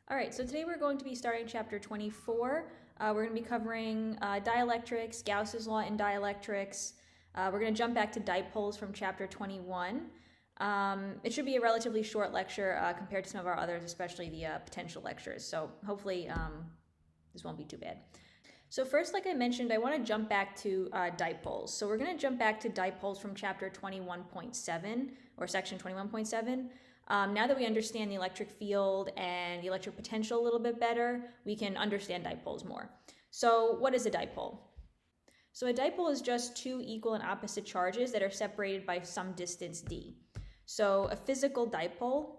All right, so today we're going to be starting chapter 24. We're going to be covering dielectrics, Gauss's law in dielectrics. We're going to jump back to dipoles from chapter 21. It should be a relatively short lecture compared to some of our others, especially the potential lectures. So hopefully this won't be too bad. So first, like I mentioned, I want to jump back to dipoles. So we're going to jump back to dipoles from chapter 21.7 or section 21.7. Now that we understand the electric field and the electric potential a little bit better, we can understand dipoles more. So what is a dipole? So a dipole is just two equal and opposite charges that are separated by some distance d. So a physical dipole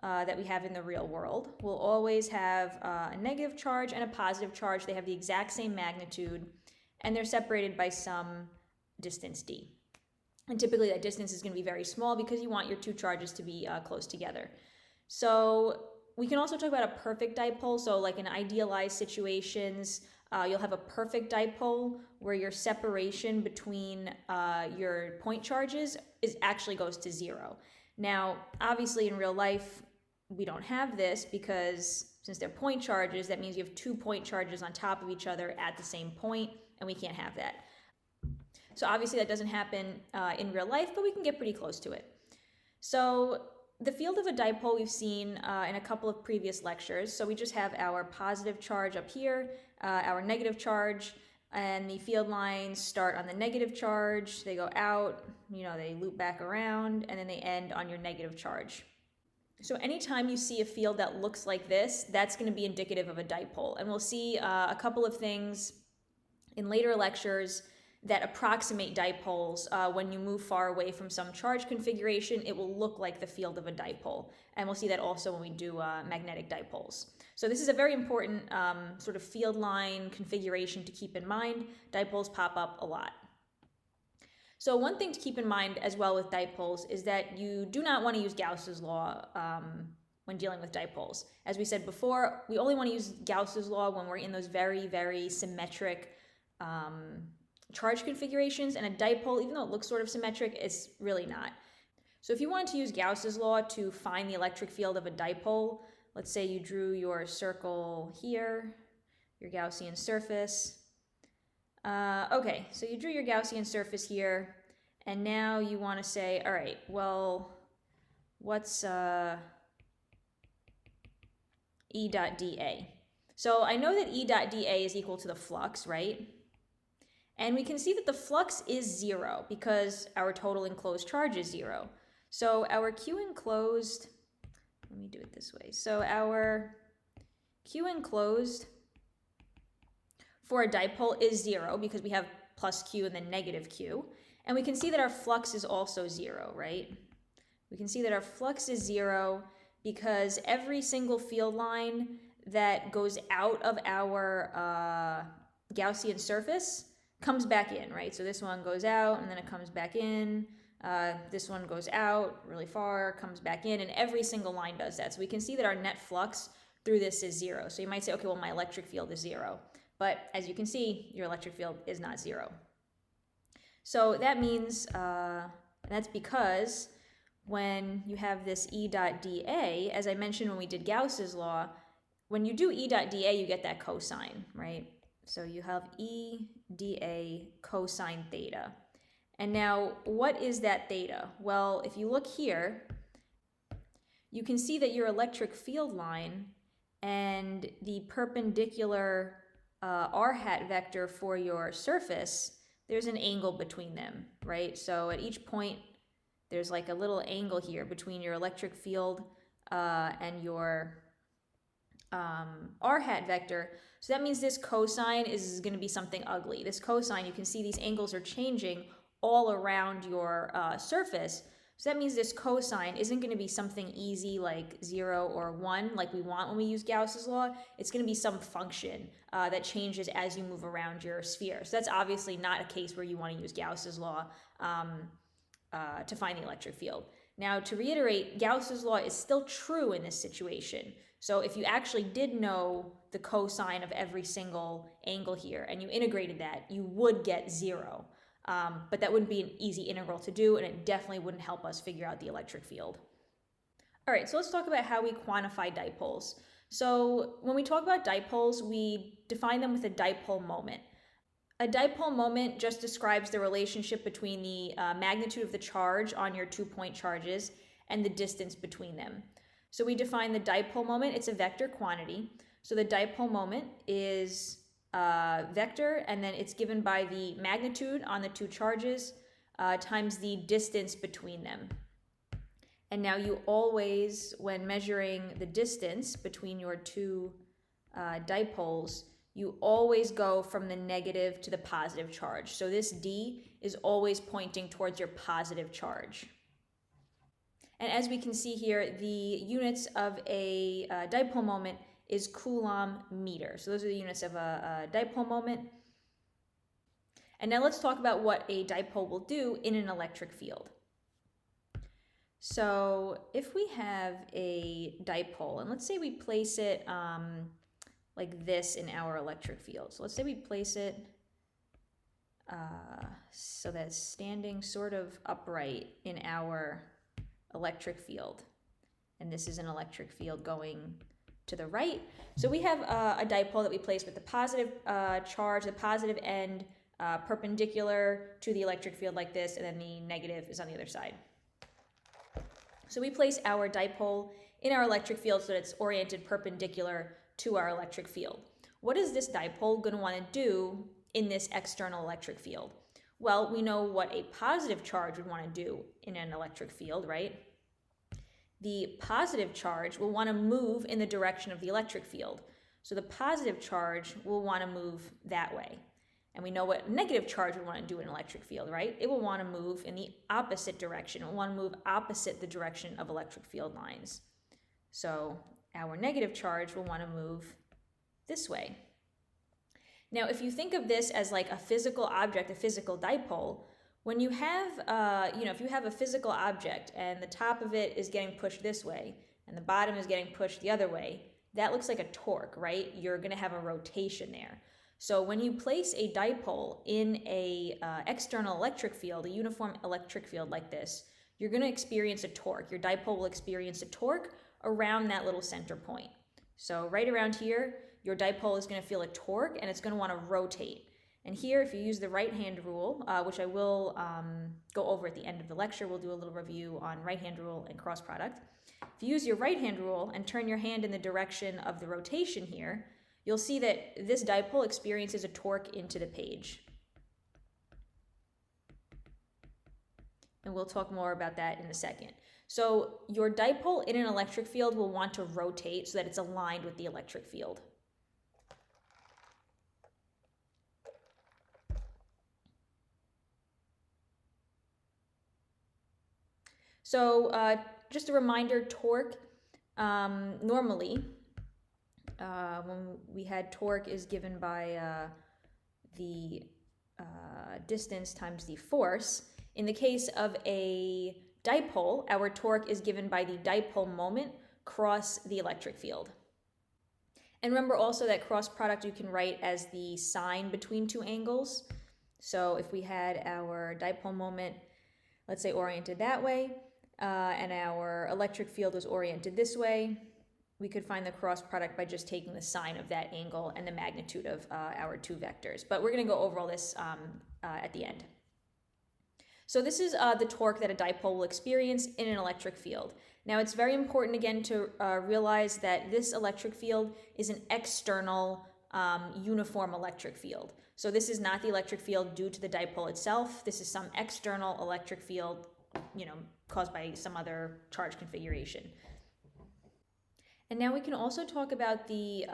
that we have in the real world will always have a negative charge and a positive charge. They have the exact same magnitude, and they're separated by some distance d. And typically that distance is going to be very small because you want your two charges to be close together. So we can also talk about a perfect dipole. So like in idealized situations, you'll have a perfect dipole where your separation between your point charges actually goes to zero. Now, obviously in real life, we don't have this because since they're point charges, that means you have 2 point charges on top of each other at the same point, and we can't have that. So obviously that doesn't happen in real life, but we can get pretty close to it. So the field of a dipole we've seen in a couple of previous lectures. So we just have our positive charge up here, our negative charge, and the field lines start on the negative charge, they go out, they loop back around, and then they end on your negative charge. So anytime you see a field that looks like this, that's going to be indicative of a dipole. And we'll see a couple of things in later lectures that approximate dipoles. When you move far away from some charge configuration, it will look like the field of a dipole. And we'll see that also when we do magnetic dipoles. So this is a very important sort of field line configuration to keep in mind. Dipoles pop up a lot. So one thing to keep in mind as well with dipoles is that you do not want to use Gauss's law when dealing with dipoles. As we said before, we only want to use Gauss's law when we're in those very, very symmetric charge configurations, and a dipole, even though it looks sort of symmetric, it's really not. So if you wanted to use Gauss's law to find the electric field of a dipole, let's say you drew your circle here, your Gaussian surface. Okay, so you drew your Gaussian surface here, and now you want to say, all right, well, what's E dot dA? So I know that E dot dA is equal to the flux, right? And we can see that the flux is zero because our total enclosed charge is zero. So our Q enclosed, let me do it this way. So our Q enclosed for a dipole is zero because we have plus Q and then negative Q. And we can see that our flux is also zero, right? We can see that our flux is zero because every single field line that goes out of our Gaussian surface comes back in, right? So this one goes out and then it comes back in. This one goes out really far, comes back in, and every single line does that. So we can see that our net flux through this is zero. So you might say, okay, well, my electric field is zero. But as you can see, your electric field is not zero. So that means, that's because when you have this E dot dA, as I mentioned when we did Gauss's law, when you do E dot dA, you get that cosine, right? So you have E dA cosine theta. And now, what is that theta? Well, if you look here, you can see that your electric field line and the perpendicular r hat vector for your surface, there's an angle between them, right? So at each point, there's like a little angle here between your electric field and your r hat vector. So that means this cosine is going to be something ugly. This cosine, you can see these angles are changing all around your surface. So that means this cosine isn't going to be something easy like 0 or 1 like we want when we use Gauss's law. It's going to be some function that changes as you move around your sphere. So that's obviously not a case where you want to use Gauss's law to find the electric field. Now, to reiterate, Gauss's law is still true in this situation. So if you actually did know the cosine of every single angle here and you integrated that, you would get 0. But that wouldn't be an easy integral to do, and it definitely wouldn't help us figure out the electric field. All right, so let's talk about how we quantify dipoles. So when we talk about dipoles, we define them with a dipole moment. A dipole moment just describes the relationship between the magnitude of the charge on your 2-point charges and the distance between them. So we define the dipole moment, it's a vector quantity. So the dipole moment is a vector, and then it's given by the magnitude on the two charges times the distance between them. And now you always, when measuring the distance between your two dipoles, you always go from the negative to the positive charge. So this D is always pointing towards your positive charge. And as we can see here, the units of a dipole moment is Coulomb meter. So those are the units of a dipole moment. And now let's talk about what a dipole will do in an electric field. So if we have a dipole, and let's say we place it like this in our electric field. So let's say we place it so that it's standing sort of upright in our electric field. And this is an electric field going to the right. So we have a dipole that we place with the positive charge, the positive end perpendicular to the electric field like this, and then the negative is on the other side. So we place our dipole in our electric field so that it's oriented perpendicular to our electric field. What is this dipole going to want to do in this external electric field? Well, we know what a positive charge would want to do in an electric field, right? The positive charge will want to move in the direction of the electric field. So the positive charge will want to move that way. And we know what negative charge would want to do in an electric field, right? It will want to move in the opposite direction. It will want to move opposite the direction of electric field lines. So our negative charge will want to move this way. Now, if you think of this as like a physical object, a physical dipole, when you have, if you have a physical object and the top of it is getting pushed this way and the bottom is getting pushed the other way, that looks like a torque, right? You're going to have a rotation there. So when you place a dipole in a external electric field, a uniform electric field like this, you're going to experience a torque. Your dipole will experience a torque around that little center point. So right around here, your dipole is going to feel a torque and it's going to want to rotate. And here, if you use the right-hand rule, which I will go over at the end of the lecture, we'll do a little review on right-hand rule and cross product. If you use your right-hand rule and turn your hand in the direction of the rotation here, you'll see that this dipole experiences a torque into the page. And we'll talk more about that in a second. So your dipole in an electric field will want to rotate so that it's aligned with the electric field. So just a reminder, torque, normally, when we had torque is given by the distance times the force. In the case of a dipole, our torque is given by the dipole moment cross the electric field. And remember also that cross product you can write as the sign between two angles. So if we had our dipole moment, let's say oriented that way, and our electric field was oriented this way, we could find the cross product by just taking the sine of that angle and the magnitude of our two vectors. But we're going to go over all this at the end. So this is the torque that a dipole will experience in an electric field. Now it's very important again to realize that this electric field is an external uniform electric field. So this is not the electric field due to the dipole itself. This is some external electric field, caused by some other charge configuration. And now we can also talk about the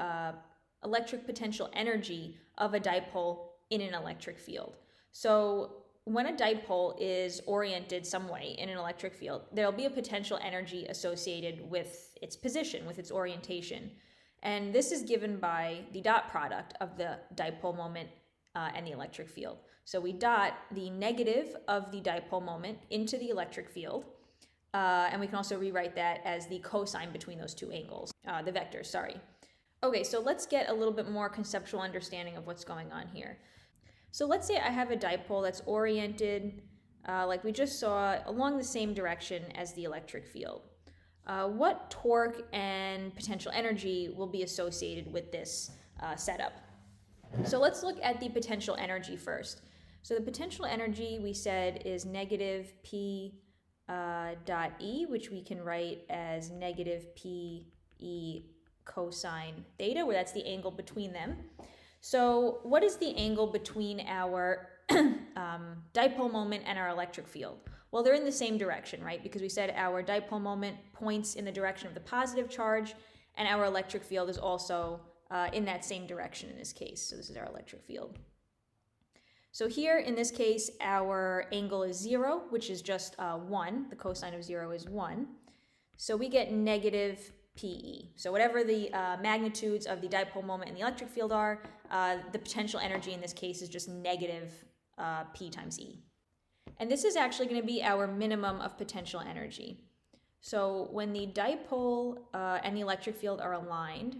electric potential energy of a dipole in an electric field. So when a dipole is oriented some way in an electric field, there'll be a potential energy associated with its position, with its orientation. And this is given by the dot product of the dipole moment and the electric field. So we dot the negative of the dipole moment into the electric field. And we can also rewrite that as the cosine between those two angles, the vectors, sorry. Okay, so let's get a little bit more conceptual understanding of what's going on here. So let's say I have a dipole that's oriented, like we just saw, along the same direction as the electric field. what torque and potential energy will be associated with this setup. So let's look at the potential energy first. So the potential energy we said is negative P dot E, which we can write as negative P E cosine theta, where that's the angle between them. So what is the angle between our dipole moment and our electric field? Well, they're in the same direction, right? Because we said our dipole moment points in the direction of the positive charge, and our electric field is also in that same direction in this case. So this is our electric field. So here, in this case, our angle is 0, which is just 1. The cosine of 0 is 1. So we get negative PE. So whatever the magnitudes of the dipole moment and the electric field are, the potential energy in this case is just negative P times E. And this is actually going to be our minimum of potential energy. So when the dipole and the electric field are aligned,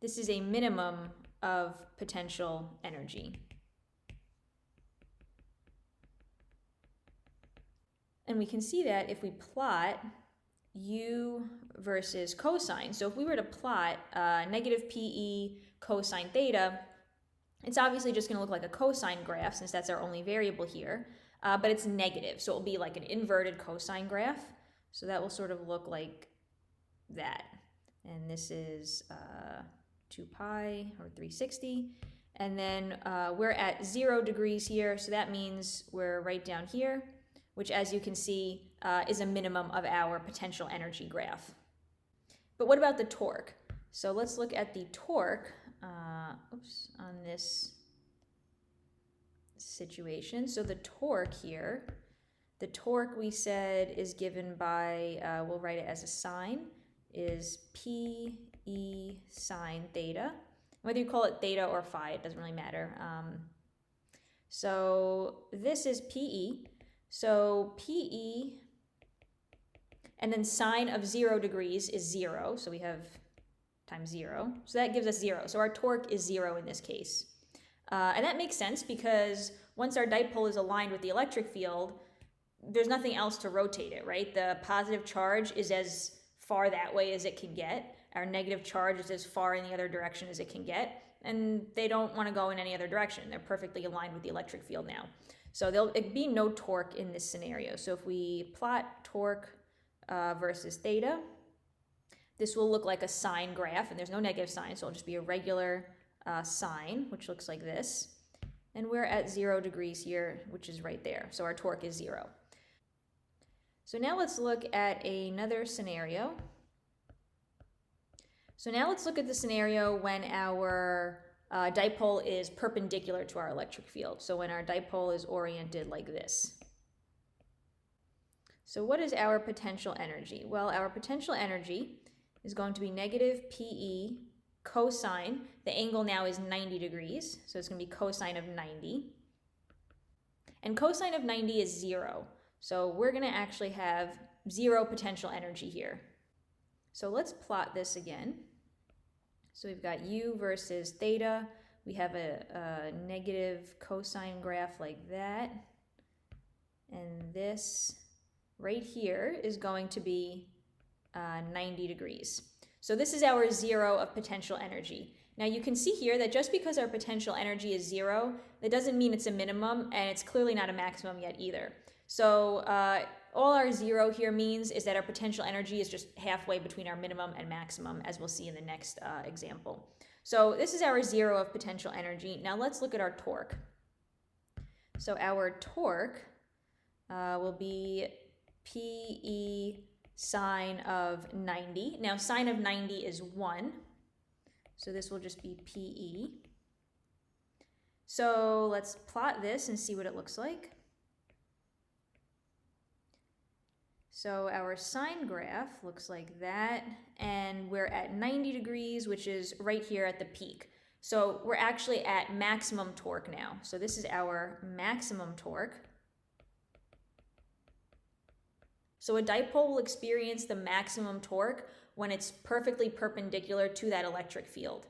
this is a minimum of potential energy. And we can see that if we plot U versus cosine. So if we were to plot negative PE cosine theta, it's obviously just going to look like a cosine graph since that's our only variable here, but it's negative. So it will be like an inverted cosine graph. So that will sort of look like that. And this is 2 pi or 360. And then we're at 0 degrees here. So that means we're right down here, which, as you can see, is a minimum of our potential energy graph. But what about the torque? So let's look at the torque on this situation. So the torque here, the torque we said is given by, we'll write it as a sine, is P E sine theta. Whether you call it theta or phi, it doesn't really matter. So this is PE. So PE, and then sine of 0 degrees is 0. So we have times 0. So that gives us 0. So our torque is 0 in this case. And that makes sense because once our dipole is aligned with the electric field, there's nothing else to rotate it, right? The positive charge is as far that way as it can get. Our negative charge is as far in the other direction as it can get. And they don't want to go in any other direction. They're perfectly aligned with the electric field now. So there'll be no torque in this scenario. So if we plot torque versus theta, this will look like a sine graph, and there's no negative sign, so it'll just be a regular sine, which looks like this. And we're at 0 degrees here, which is right there. So our torque is 0. So now let's look at another scenario. So now let's look at the scenario when our dipole is perpendicular to our electric field. So when our dipole is oriented like this. So what is our potential energy? Well, our potential energy is going to be negative PE cosine. The angle now is 90 degrees, so it's going to be cosine of 90. And cosine of 90 is 0. So we're going to actually have 0 potential energy here. So let's plot this again. So we've got U versus theta. We have a negative cosine graph like that. And this right here is going to be 90 degrees. So this is our 0 of potential energy. Now you can see here that just because our potential energy is 0, that doesn't mean it's a minimum, and it's clearly not a maximum yet either. So all our 0 here means is that our potential energy is just halfway between our minimum and maximum, as we'll see in the next example. So this is our 0 of potential energy. Now let's look at our torque. So our torque will be PE sine of 90. Now sine of 90 is 1. So this will just be PE. So let's plot this and see what it looks like. So our sine graph looks like that, and we're at 90 degrees, which is right here at the peak. So we're actually at maximum torque now. So this is our maximum torque. So a dipole will experience the maximum torque when it's perfectly perpendicular to that electric field.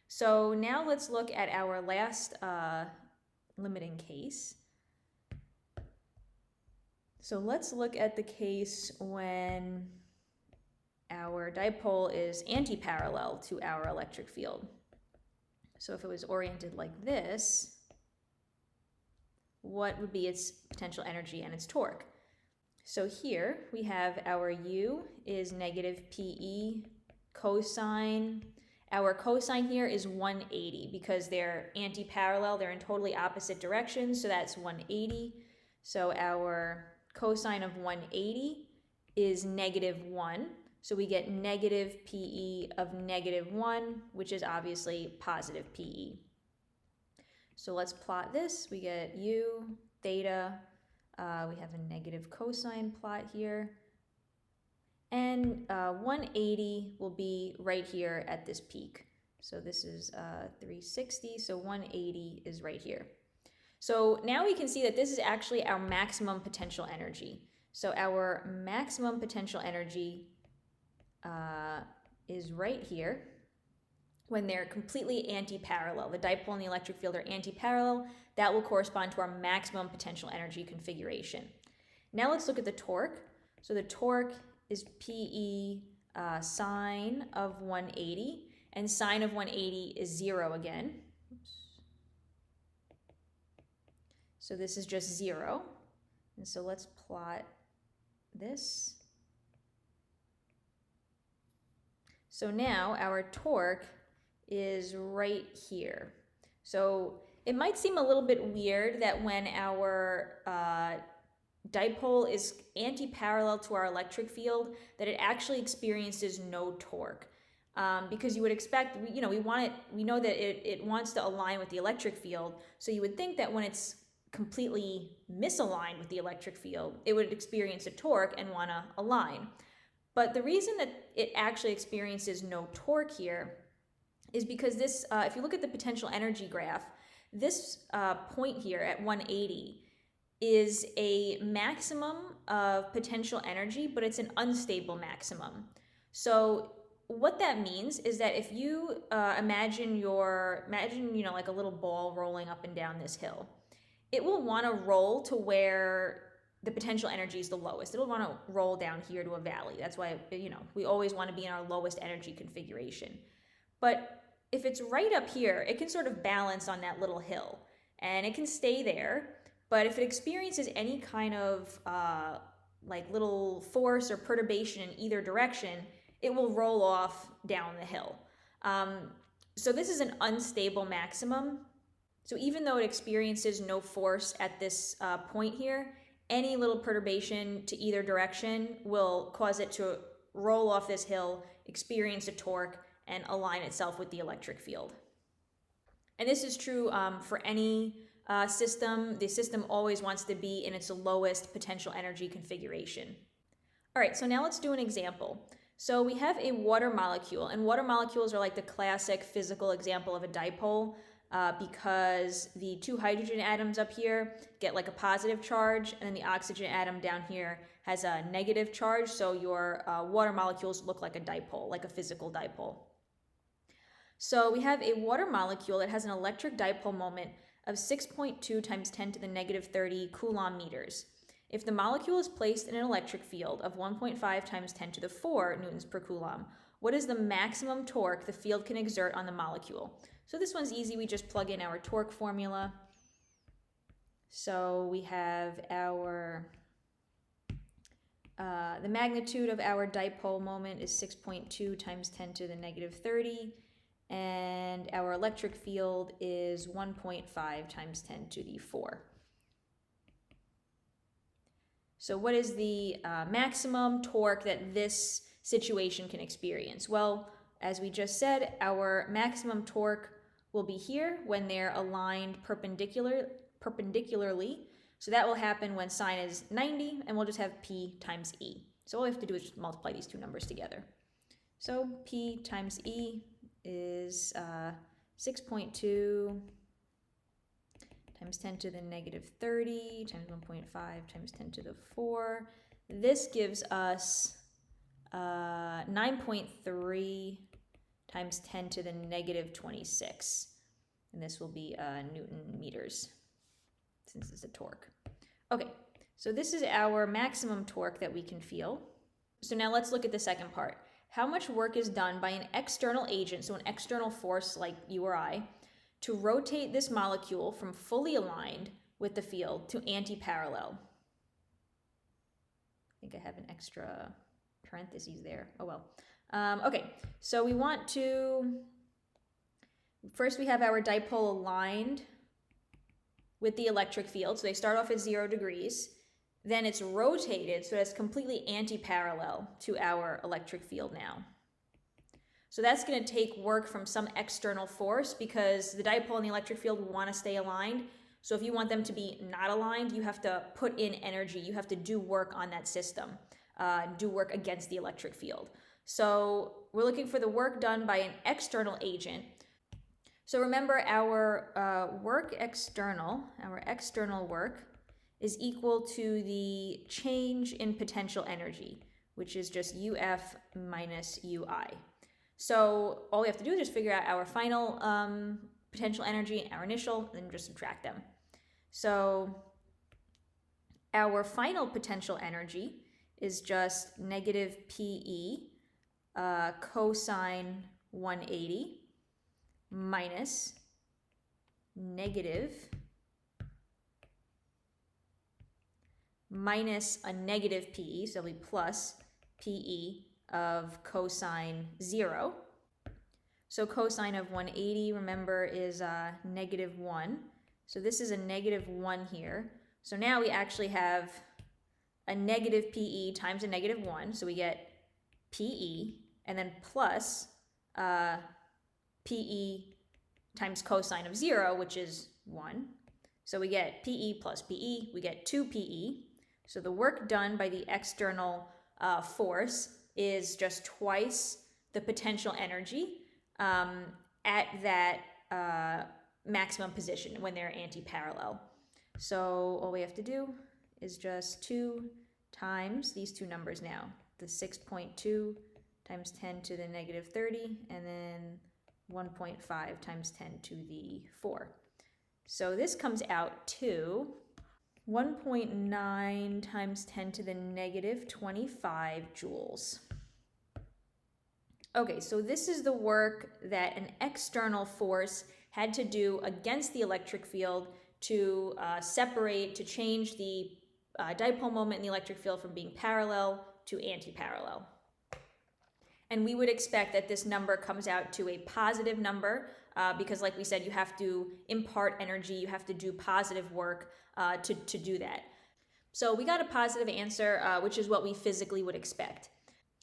So now let's look at our last limiting case. So let's look at the case when our dipole is anti-parallel to our electric field. So if it was oriented like this, what would be its potential energy and its torque? So here we have our U is negative PE cosine. Our cosine here is 180 because they're anti-parallel, they're in totally opposite directions, so that's 180. So our cosine of 180 is negative 1. So we get negative PE of negative 1, which is obviously positive PE. So let's plot this. We get U, theta, we have a negative cosine plot here. And 180 will be right here at this peak. So this is 360, so 180 is right here. So now we can see that this is actually our maximum potential energy. So our maximum potential energy is right here when they're completely anti-parallel. The dipole and the electric field are anti-parallel. That will correspond to our maximum potential energy configuration. Now let's look at the torque. So the torque is PE sine of 180, and sine of 180 is 0 again. Oops. So this is just 0. And so let's plot this. So now our torque is right here. So it might seem a little bit weird that when our dipole is anti-parallel to our electric field, that it actually experiences no torque. Because you would expect, we know that it wants to align with the electric field, so you would think that when it's completely misaligned with the electric field, it would experience a torque and want to align. But the reason that it actually experiences no torque here is because this, if you look at the potential energy graph, this point here at 180 is a maximum of potential energy, but it's an unstable maximum. So what that means is that if you imagine like a little ball rolling up and down this hill, it will want to roll to where the potential energy is the lowest. It'll want to roll down here to a valley. That's why, we always want to be in our lowest energy configuration. But if it's right up here, it can sort of balance on that little hill and it can stay there. But if it experiences any kind of like little force or perturbation in either direction, it will roll off down the hill. So this is an unstable maximum. So even though it experiences no force at this point here, any little perturbation to either direction will cause it to roll off this hill, experience a torque, and align itself with the electric field. And this is true for any system. The system always wants to be in its lowest potential energy configuration. All right, so now let's do an example. So we have a water molecule, and water molecules are like the classic physical example of a dipole because the two hydrogen atoms up here get like a positive charge, and then the oxygen atom down here has a negative charge, so your water molecules look like a dipole, like a physical dipole. So we have a water molecule that has an electric dipole moment of 6.2 times 10 to the negative 30 coulomb meters. If the molecule is placed in an electric field of 1.5 times 10 to the 4 newtons per coulomb, what is the maximum torque the field can exert on the molecule? So this one's easy. We just plug in our torque formula. So we have our, the magnitude of our dipole moment is 6.2 times 10 to the negative 30. And our electric field is 1.5 times 10 to the 4. So what is the maximum torque that this situation can experience? Well, as we just said, our maximum torque will be here when they're aligned perpendicularly. So that will happen when sine is 90, and we'll just have P times E. So all we have to do is just multiply these two numbers together. So P times E is 6.2 times 10 to the negative 30 times 1.5 times 10 to the 4. This gives us 9.3 times 10 to the negative 26. And this will be Newton meters, since it's a torque. Okay, so this is our maximum torque that we can feel. So now let's look at the second part. how much work is done by an external agent, so an external force like you or I, to rotate this molecule from fully aligned with the field to anti-parallel. I think I have an extra parentheses there. Oh well. Okay, so we want to, first we have our dipole aligned with the electric field. So they start off at 0 degrees. Then it's rotated, so that's completely anti-parallel to our electric field now. So that's going to take work from some external force because the dipole and the electric field want to stay aligned. So if you want them to be not aligned, you have to put in energy. You have to do work on that system, do work against the electric field. So we're looking for the work done by an external agent. So remember our external work is equal to the change in potential energy, which is just UF minus UI. So all we have to do is just figure out our final potential energy, our initial, and then just subtract them. So our final potential energy is just negative PE cosine 180 minus minus a negative PE, so it'll be plus PE of cosine 0. So cosine of 180, remember, is negative 1. So this is a negative 1 here. So now we actually have a negative PE times a negative 1. So we get PE and then plus PE times cosine of 0, which is 1. So we get PE plus PE, we get 2 PE. So the work done by the external force is just twice the potential energy at that maximum position when they're anti-parallel. So all we have to do is just 2 times these two numbers now, the 6.2 times 10 to the negative 30, and then 1.5 times 10 to the 4. So this comes out to 1.9 times 10 to the negative 25 joules. Okay, so this is the work that an external force had to do against the electric field to separate, to change the dipole moment in the electric field from being parallel to anti-parallel. And we would expect that this number comes out to a positive number because, like we said, you have to impart energy, you have to do positive work to do that. So we got a positive answer, which is what we physically would expect.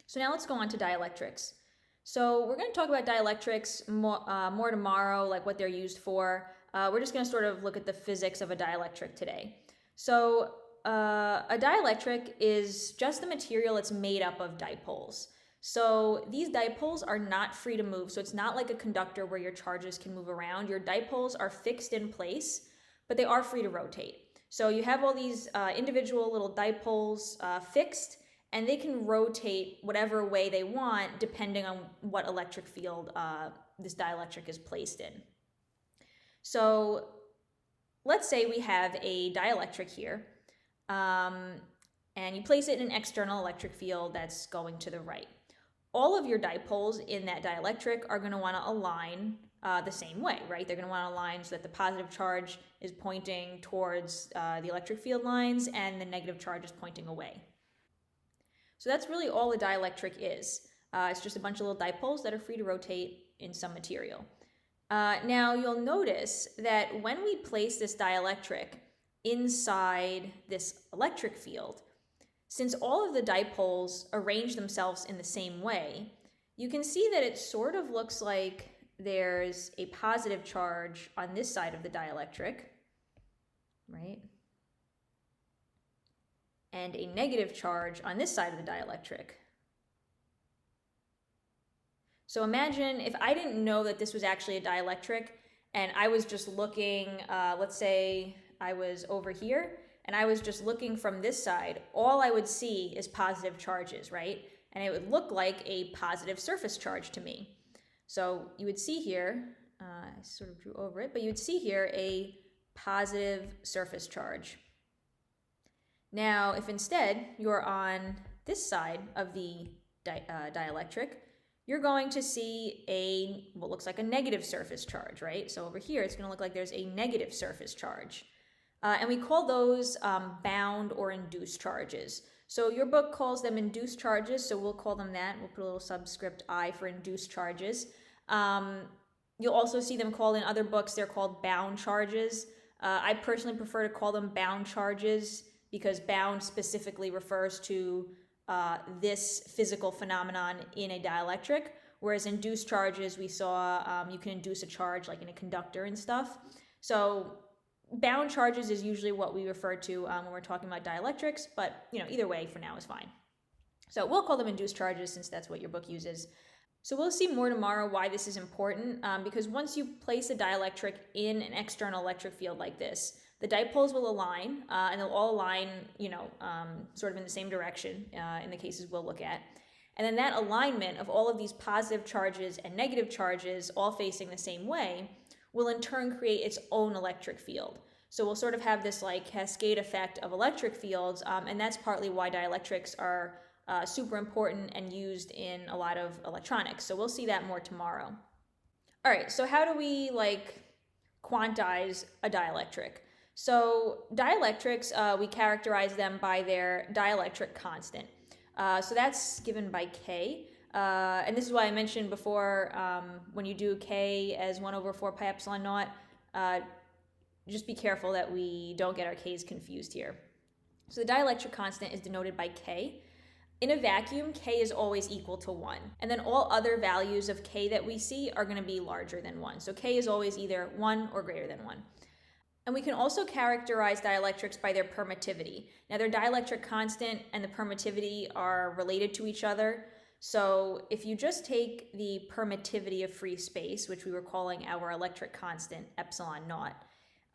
So now let's go on to dielectrics. So we're going to talk about dielectrics more tomorrow, like what they're used for. We're just going to sort of look at the physics of a dielectric today. So a dielectric is just the material that's made up of dipoles. So these dipoles are not free to move. So it's not like a conductor where your charges can move around. Your dipoles are fixed in place, but they are free to rotate. So you have all these individual little dipoles fixed, and they can rotate whatever way they want depending on what electric field this dielectric is placed in. So let's say we have a dielectric here, and you place it in an external electric field that's going to the right. All of your dipoles in that dielectric are going to want to align the same way, right? They're going to want to align so that the positive charge is pointing towards the electric field lines and the negative charge is pointing away. So that's really all a dielectric is. It's just a bunch of little dipoles that are free to rotate in some material. Now you'll notice that when we place this dielectric inside this electric field, since all of the dipoles arrange themselves in the same way, you can see that it sort of looks like there's a positive charge on this side of the dielectric, right? And a negative charge on this side of the dielectric. So imagine if I didn't know that this was actually a dielectric and I was just looking, let's say I was over here and I was just looking from this side, all I would see is positive charges, right? And it would look like a positive surface charge to me. So you would see here, I sort of drew over it, but you would see here a positive surface charge. Now, if instead you're on this side of the dielectric, you're going to see what looks like a negative surface charge, right? So over here, it's going to look like there's a negative surface charge. And we call those bound or induced charges. So your book calls them induced charges, so we'll call them that. We'll put a little subscript I for induced charges. You'll also see them called in other books, they're called bound charges. I personally prefer to call them bound charges because bound specifically refers to this physical phenomenon in a dielectric, whereas induced charges, we saw you can induce a charge like in a conductor and stuff. So bound charges is usually what we refer to when we're talking about dielectrics, but either way for now is fine. So we'll call them induced charges since that's what your book uses. So we'll see more tomorrow why this is important, because once you place a dielectric in an external electric field like this, the dipoles will align, and they'll all align, sort of in the same direction in the cases we'll look at. And then that alignment of all of these positive charges and negative charges all facing the same way will in turn create its own electric field. So we'll sort of have this like cascade effect of electric fields, and that's partly why dielectrics are super important and used in a lot of electronics. So we'll see that more tomorrow. All right, so how do we quantize a dielectric? So dielectrics, we characterize them by their dielectric constant. So that's given by K. And this is why I mentioned before, when you do K as 1 over 4 pi epsilon naught, just be careful that we don't get our K's confused here. So the dielectric constant is denoted by K. In a vacuum, K is always equal to 1. And then all other values of K that we see are going to be larger than 1. So K is always either 1 or greater than 1. And we can also characterize dielectrics by their permittivity. Now, their dielectric constant and the permittivity are related to each other. So if you just take the permittivity of free space, which we were calling our electric constant, epsilon naught,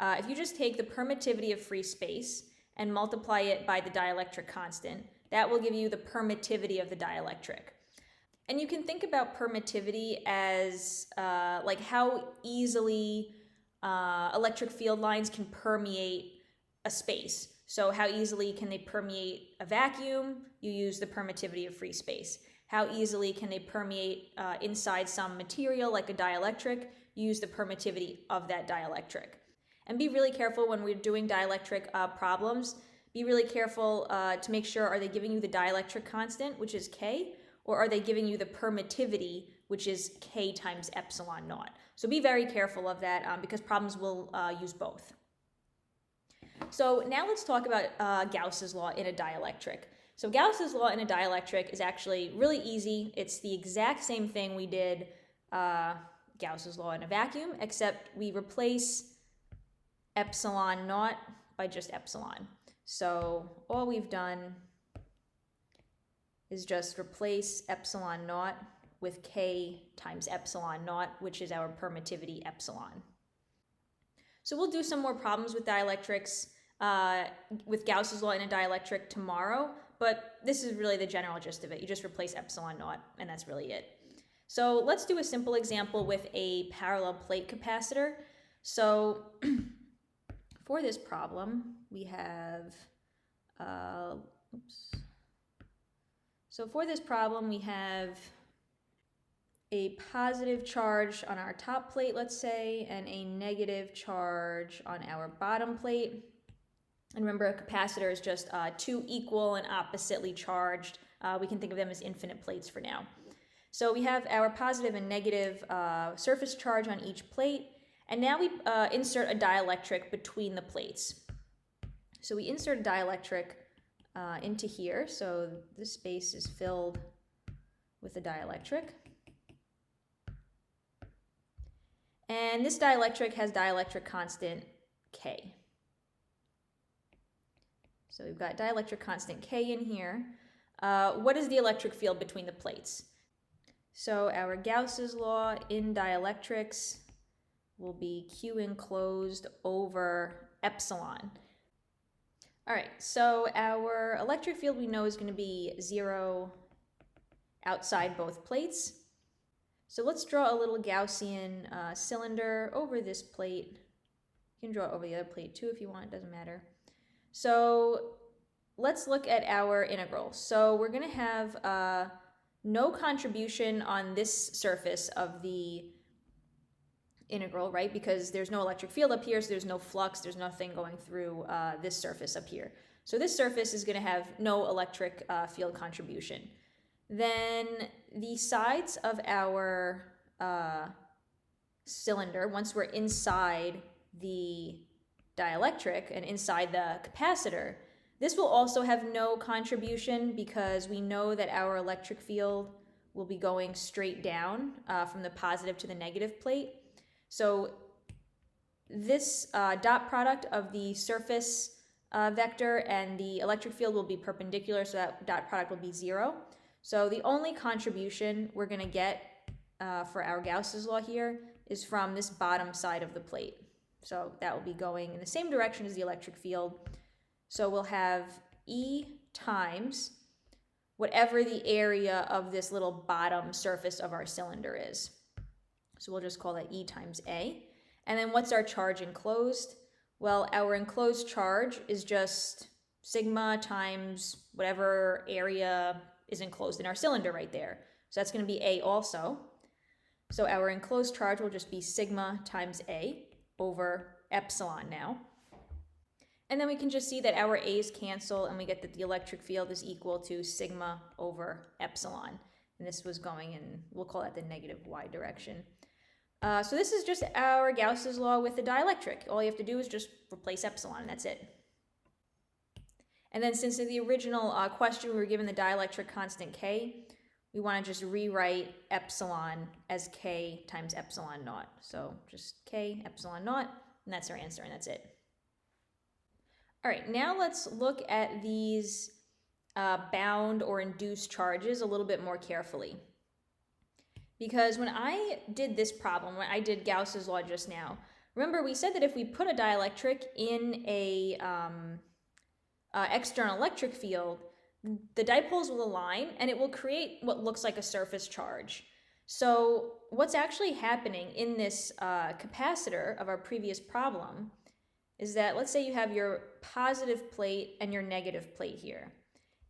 if you just take the permittivity of free space and multiply it by the dielectric constant, that will give you the permittivity of the dielectric. And you can think about permittivity as how easily electric field lines can permeate a space. So how easily can they permeate a vacuum? You use the permittivity of free space. How easily can they permeate inside some material like a dielectric? You use the permittivity of that dielectric. And be really careful when we're doing dielectric problems. Be really careful to make sure, are they giving you the dielectric constant, which is K, or are they giving you the permittivity, which is K times epsilon naught? So be very careful of that because problems will use both. So now let's talk about Gauss's law in a dielectric. So Gauss's law in a dielectric is actually really easy. It's the exact same thing we did Gauss's law in a vacuum, except we replace epsilon naught by just epsilon. So all we've done is just replace epsilon naught with K times epsilon naught, which is our permittivity epsilon. So we'll do some more problems with dielectrics with Gauss's law in a dielectric tomorrow, but this is really the general gist of it. You just replace epsilon naught, and that's really it. So let's do a simple example with a parallel plate capacitor. So for this problem, we have, So for this problem, we have a positive charge on our top plate, let's say, and a negative charge on our bottom plate. And remember, a capacitor is just two equal and oppositely charged. We can think of them as infinite plates for now. So we have our positive and negative surface charge on each plate. And now we insert a dielectric between the plates. So we insert a dielectric into here. So this space is filled with a dielectric. And this dielectric has dielectric constant K. So we've got dielectric constant K in here. What is the electric field between the plates? So our Gauss's law in dielectrics will be Q enclosed over epsilon. All right, so our electric field we know is going to be 0 outside both plates. So let's draw a little Gaussian cylinder over this plate. You can draw it over the other plate too if you want, it doesn't matter. So let's look at our integral. So we're going to have no contribution on this surface of the integral, right? Because there's no electric field up here, so there's no flux, there's nothing going through this surface up here. So this surface is going to have no electric field contribution. Then the sides of our cylinder, once we're inside the dielectric and inside the capacitor, this will also have no contribution because we know that our electric field will be going straight down from the positive to the negative plate. So this dot product of the surface vector and the electric field will be perpendicular, so that dot product will be 0. So the only contribution we're going to get for our Gauss's law here is from this bottom side of the plate. So that will be going in the same direction as the electric field. So we'll have E times whatever the area of this little bottom surface of our cylinder is. So we'll just call that E times A. And then what's our charge enclosed? Well, our enclosed charge is just sigma times whatever area is enclosed in our cylinder right there. So that's going to be A also. So our enclosed charge will just be sigma times A over epsilon now. And then we can just see that our A's cancel and we get that the electric field is equal to sigma over epsilon. And this was going in, we'll call that the negative y direction. So this is just our Gauss's law with the dielectric. All you have to do is just replace epsilon, and that's it. And then since in the original question we were given the dielectric constant K, we want to just rewrite epsilon as K times epsilon naught. So just K epsilon naught, and that's our answer, and that's it. All right, now let's look at these bound or induced charges a little bit more carefully. Because when I did this problem, when I did Gauss's law just now, remember we said that if we put a dielectric in a external electric field, the dipoles will align and it will create what looks like a surface charge. So what's actually happening in this capacitor of our previous problem is that, let's say you have your positive plate and your negative plate here.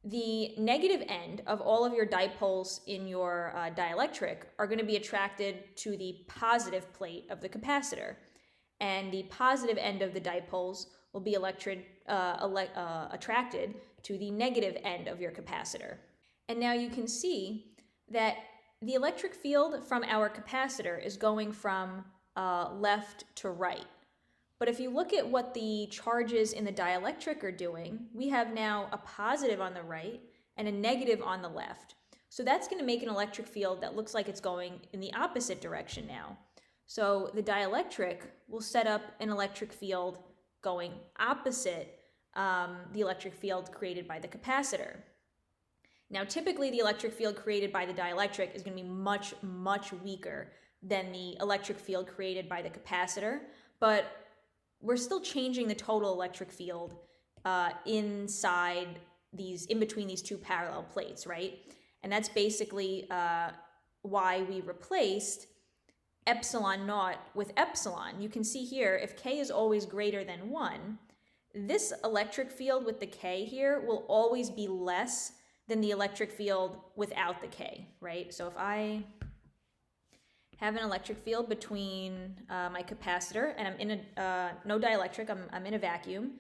The negative end of all of your dipoles in your dielectric are going to be attracted to the positive plate of the capacitor. And the positive end of the dipoles will be attracted to the negative end of your capacitor. And now you can see that the electric field from our capacitor is going from left to right. But if you look at what the charges in the dielectric are doing, we have now a positive on the right and a negative on the left. So that's going to make an electric field that looks like it's going in the opposite direction now. So the dielectric will set up an electric field going opposite the electric field created by the capacitor. Now, typically the electric field created by the dielectric is going to be much, much weaker than the electric field created by the capacitor, but we're still changing the total electric field in between these two parallel plates, right? And that's basically why we replaced epsilon naught with epsilon. You can see here, if K is always greater than 1, this electric field with the K here will always be less than the electric field without the K, right? So if I have an electric field between my capacitor and I'm in no dielectric, I'm in a vacuum,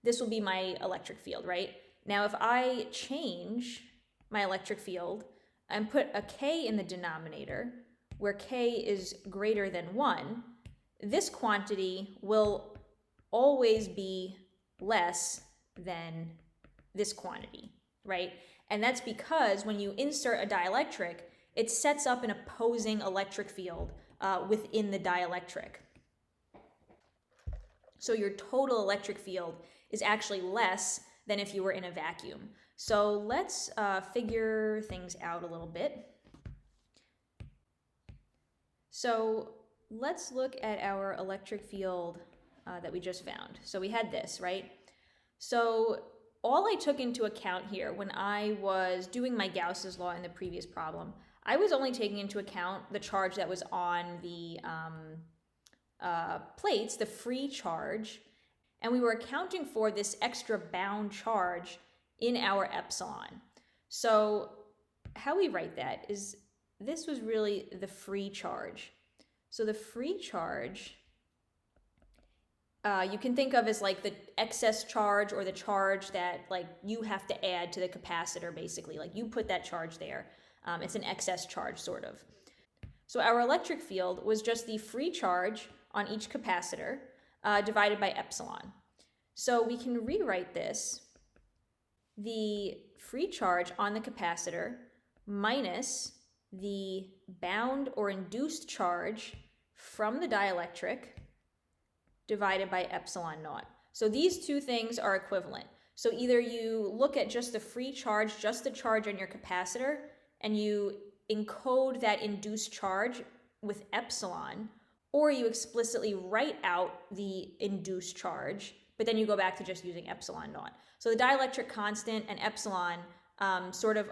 this will be my electric field, right? Now if I change my electric field and put a K in the denominator where K is greater than 1, this quantity will always be less than this quantity, right? And that's because when you insert a dielectric, it sets up an opposing electric field within the dielectric. So your total electric field is actually less than if you were in a vacuum. So let's figure things out a little bit. So let's look at our electric field that we just found. So we had this, right? So all I took into account here when I was doing my Gauss's law in the previous problem, I was only taking into account the charge that was on the plates, the free charge, and we were accounting for this extra bound charge in our epsilon. So how we write that is, this was really the free charge. So the free charge, you can think of as like the excess charge, or the charge that like you have to add to the capacitor, basically. Like you put that charge there. It's an excess charge, sort of. So our electric field was just the free charge on each capacitor divided by epsilon. So we can rewrite this, the free charge on the capacitor minus the bound or induced charge from the dielectric divided by epsilon naught. So these two things are equivalent. So either you look at just the free charge, just the charge on your capacitor, and you encode that induced charge with epsilon, or you explicitly write out the induced charge, but then you go back to just using epsilon naught. So the dielectric constant and epsilon sort of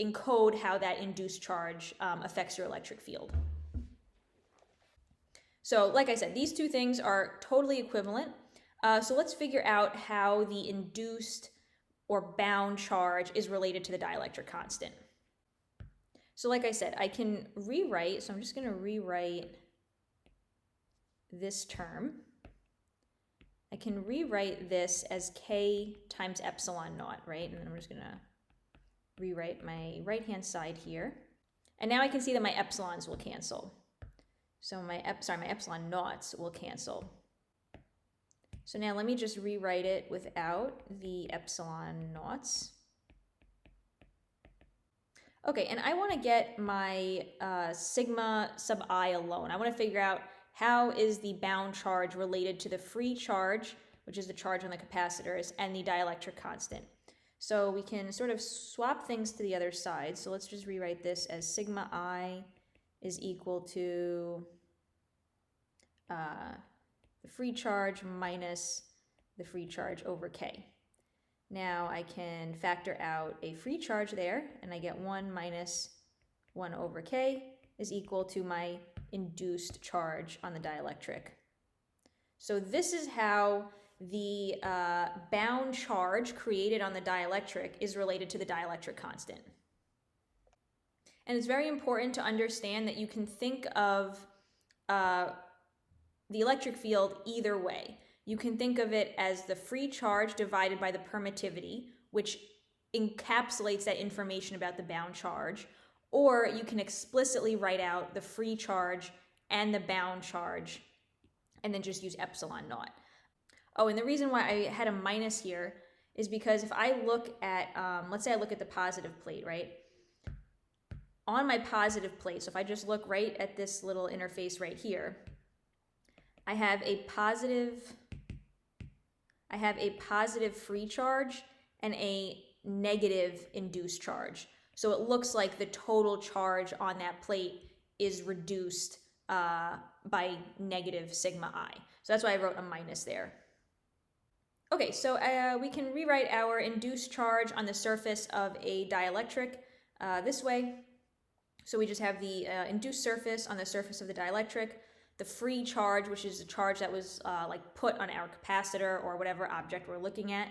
encode how that induced charge affects your electric field. So like I said, these two things are totally equivalent. So let's figure out how the induced or bound charge is related to the dielectric constant. So like I said, I can rewrite, so I'm just going to rewrite this term. I can rewrite this as K times epsilon naught, right? And then I'm just going to rewrite my right-hand side here. And now I can see that my epsilons will cancel. So my epsilon naughts will cancel. So now let me just rewrite it without the epsilon naughts. Okay, and I want to get my sigma sub I alone. I want to figure out how is the bound charge related to the free charge, which is the charge on the capacitors, and the dielectric constant. So we can sort of swap things to the other side. So let's just rewrite this as sigma I is equal to the free charge minus the free charge over K. Now I can factor out a free charge there, and I get 1 minus 1 over K is equal to my induced charge on the dielectric. So this is how the bound charge created on the dielectric is related to the dielectric constant. And it's very important to understand that you can think of the electric field either way. You can think of it as the free charge divided by the permittivity, which encapsulates that information about the bound charge, or you can explicitly write out the free charge and the bound charge and then just use epsilon naught. Oh, and the reason why I had a minus here is because if I look at, let's say I look at the positive plate, right? On my positive plate, so if I just look right at this little interface right here, I have a positive free charge and a negative induced charge. So it looks like the total charge on that plate is reduced by negative sigma I. So that's why I wrote a minus there. Okay, so we can rewrite our induced charge on the surface of a dielectric this way. So we just have the induced surface on the surface of the dielectric, the free charge, which is the charge that was like put on our capacitor or whatever object we're looking at,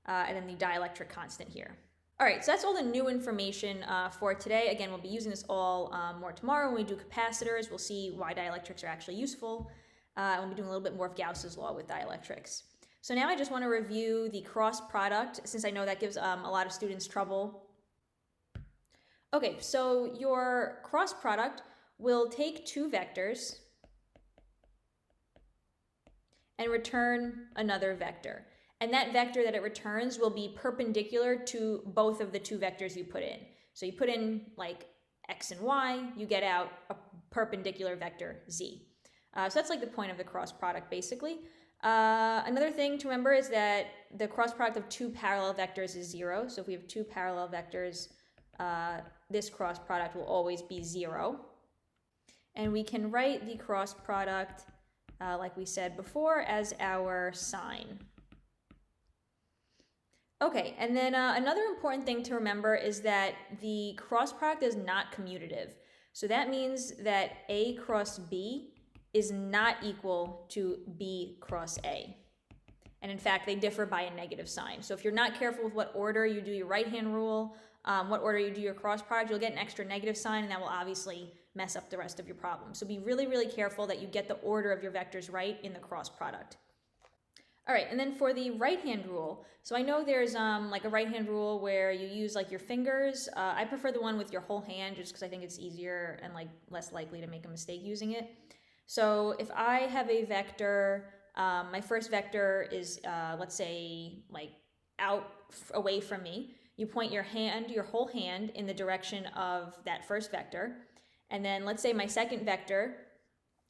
and then the dielectric constant here. All right, so that's all the new information for today. Again, we'll be using this all more tomorrow when we do capacitors. We'll see why dielectrics are actually useful. And we'll be doing a little bit more of Gauss's law with dielectrics. So now I just want to review the cross product, since I know that gives a lot of students trouble. Okay, so your cross product will take two vectors and return another vector. And that vector that it returns will be perpendicular to both of the two vectors you put in. So you put in like x and y, you get out a perpendicular vector z. So that's like the point of the cross product, basically. Another thing to remember is that the cross product of two parallel vectors is 0. So if we have two parallel vectors, this cross product will always be 0. And we can write the cross product, like we said before, as our sign. Okay, and then another important thing to remember is that the cross product is not commutative. So that means that A cross B is not equal to B cross A. And in fact, they differ by a negative sign. So if you're not careful with what order you do your right-hand rule, what order you do your cross product, you'll get an extra negative sign, and that will obviously mess up the rest of your problem. So be really, really careful that you get the order of your vectors right in the cross product. All right, and then for the right-hand rule, so I know there's like a right-hand rule where you use like your fingers. I prefer the one with your whole hand just because I think it's easier and like less likely to make a mistake using it. So if I have a vector, my first vector is, let's say, like away from me. You point your whole hand in the direction of that first vector. And then let's say my second vector,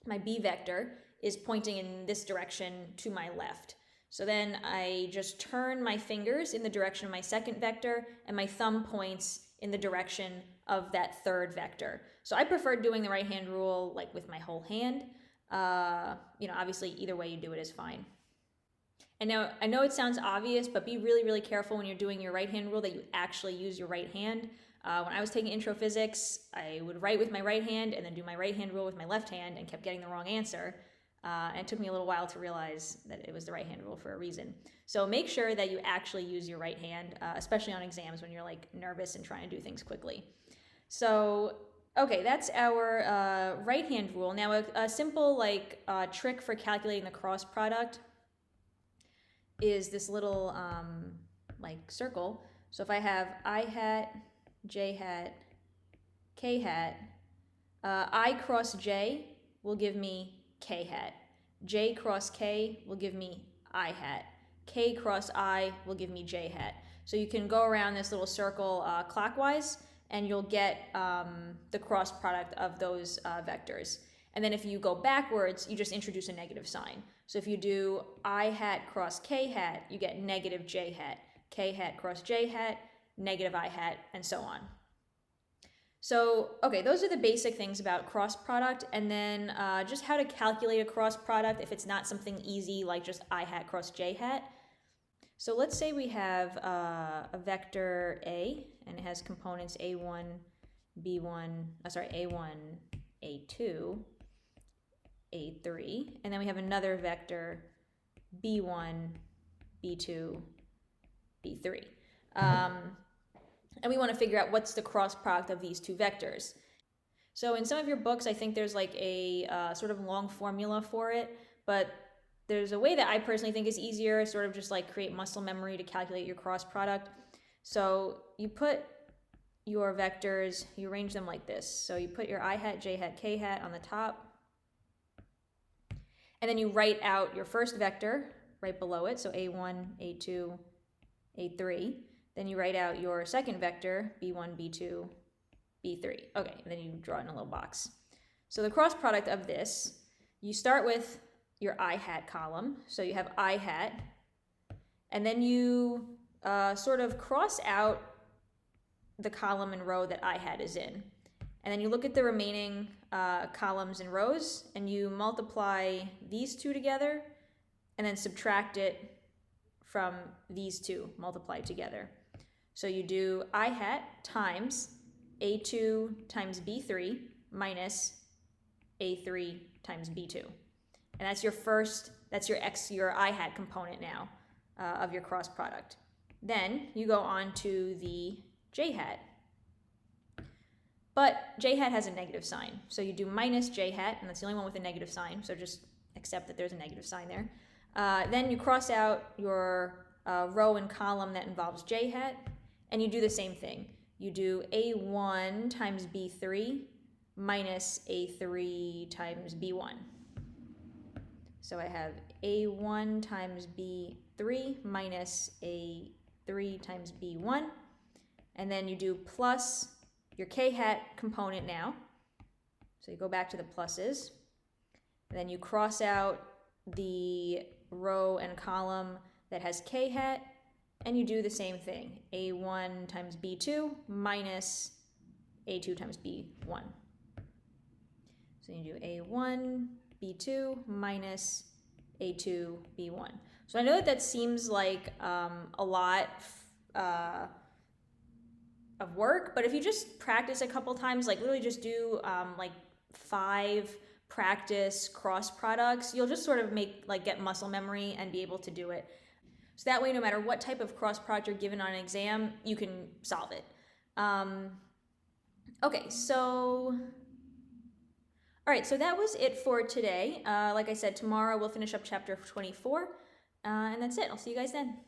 my B vector, is pointing in this direction to my left. So then I just turn my fingers in the direction of my second vector, and my thumb points in the direction of that third vector. So I prefer doing the right-hand rule like with my whole hand. Obviously either way you do it is fine. And now I know it sounds obvious, but be really, really careful when you're doing your right-hand rule that you actually use your right hand. When I was taking intro physics, I would write with my right hand and then do my right-hand rule with my left hand and kept getting the wrong answer. And it took me a little while to realize that it was the right-hand rule for a reason. So make sure that you actually use your right hand, especially on exams when you're like nervous and trying to do things quickly. So, okay, that's our right-hand rule. Now a simple like trick for calculating the cross product is this little like circle. So if I have I hat, J hat, K hat, I cross J will give me K hat. J cross K will give me I hat. K cross I will give me J hat. So you can go around this little circle clockwise, and you'll get the cross product of those vectors. And then if you go backwards, you just introduce a negative sign. So if you do I hat cross K hat, you get negative J hat. K hat cross J hat, negative I hat, and so on. So, okay, those are the basic things about cross product, and then just how to calculate a cross product if it's not something easy like just I hat cross J hat. So let's say we have a vector A, and it has components A1, A1, A2, A3, and then we have another vector B1, B2, B3. And we want to figure out what's the cross product of these two vectors. So in some of your books, I think there's like a sort of long formula for it, but there's a way that I personally think is easier, sort of just like create muscle memory to calculate your cross product. So you put your vectors, you arrange them like this. So you put your I hat, J hat, K hat on the top, and then you write out your first vector right below it, so A1, A2, A3. Then you write out your second vector, B1, B2, B3. Okay, and then you draw it in a little box. So the cross product of this, you start with your I hat column. So you have I hat, and then you sort of cross out the column and row that I hat is in. And then you look at the remaining columns and rows, and you multiply these two together, and then subtract it from these two multiplied together. So you do I hat times A2 times B3 minus A3 times B2. And that's your your I hat component now of your cross product. Then you go on to the J hat. But J hat has a negative sign. So you do minus J hat, and that's the only one with a negative sign, so just accept that there's a negative sign there. Then you cross out your row and column that involves J hat, and you do the same thing. You do A1 times B3 minus A3 times B1. So I have A1 times B3 minus A3 times B1. And then you do plus your K hat component now. So you go back to the pluses. And then you cross out the row and column that has K hat, and you do the same thing. A1 times B2 minus A2 times B1. So you do A1, B2 minus A2, B1. So I know that seems like a lot of work, but if you just practice a couple times, like literally just do like 5 practice cross products, you'll just sort of get muscle memory and be able to do it. So that way, no matter what type of cross product you're given on an exam, you can solve it. Okay, so... All right, so that was it for today. Like I said, tomorrow we'll finish up chapter 24, and that's it. I'll see you guys then.